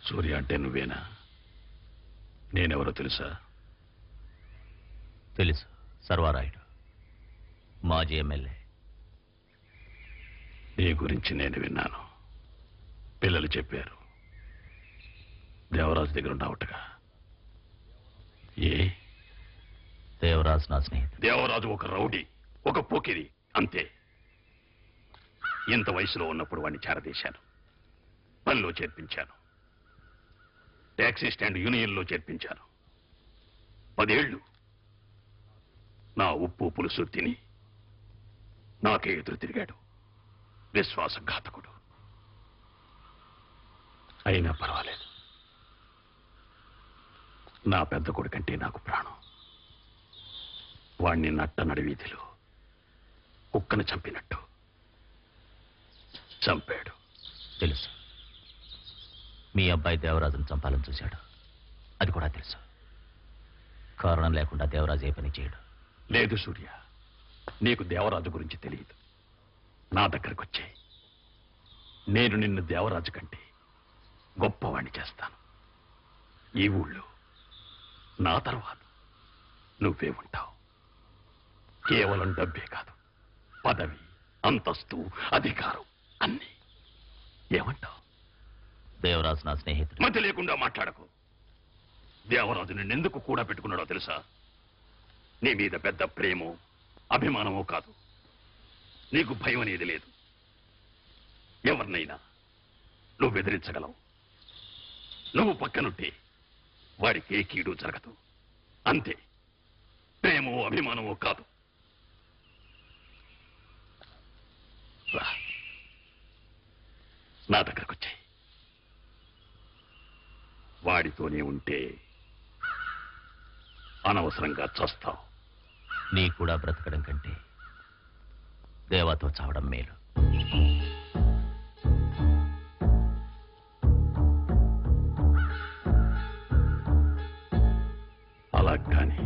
సూర్య అంటే నువ్వేనా? నేనెవరో తెలుసా? తెలుసు, సర్వారాయుడు, మాజీ ఎమ్మెల్యే. నీ గురించి నేను విన్నాను. పిల్లలు చెప్పారు. దేవరాజు దగ్గర ఉన్నావుటగా. ఏ? దేవరాజు నా స్నేహితుడు. దేవరాజు ఒక రౌడీ, ఒక పోకిరి, అంతే. ఇంత వయసులో ఉన్నప్పుడు వాడిని చేరదీశాను. పనిలో చేర్పించాను. ట్యాక్సీ స్టాండ్ యూనియన్లో చేర్పించాను. 10 ఏళ్ళు నా ఉప్పు పులుసు తిని నాకే ఎదురు తిరిగాడు. విశ్వాసఘాతకుడు. అయినా పర్వాలేదు. నా పెద్ద కొడుకంటే నాకు ప్రాణం. వాణ్ణి నట్ట నడివీధిలో కుక్కను చంపినట్టు చంపాడు. తెలుసు, మీ అబ్బాయి దేవరాజును చంపాలని చూశాడు. అది కూడా తెలుసు. కారణం లేకుండా దేవరాజు ఏ పని చేయడు. లేదు సూర్య, నీకు దేవరాజు గురించి తెలియదు. నా దగ్గరకు వచ్చాయి. నేను నిన్ను దేవరాజు కంటే గొప్పవాణ్ణి చేస్తాను. ఈ ఊళ్ళో నా తర్వాత నువ్వే ఉంటావు. కేవలం డబ్బే కాదు, పదవి, అంతస్తు, అధికారం అన్నీ. ఏమంటావు? దేవరాజు నా స్నేహితుడు. మధ్య లేకుండా మాట్లాడకు. దేవరాజు నిన్నెందుకు కూడా పెట్టుకున్నాడో తెలుసా? నీ మీద పెద్ద ప్రేమో అభిమానమో కాదు. నీకు భయం అనేది లేదు. ఎవరినైనా నువ్వు ఎదిరించగలవు. నువ్వు పక్కనుంటే వాడికి ఏ కీడు జరగదు. అంతే. ప్రేమో అభిమానమో కాదు. రా, నా దగ్గరకు వచ్చాయి. వాడితోనే ఉంటే అనవసరంగా చస్తావు. నీ కూడా బ్రతకడం కంటే దేవాతో చావడం మేలు. అలా కానీ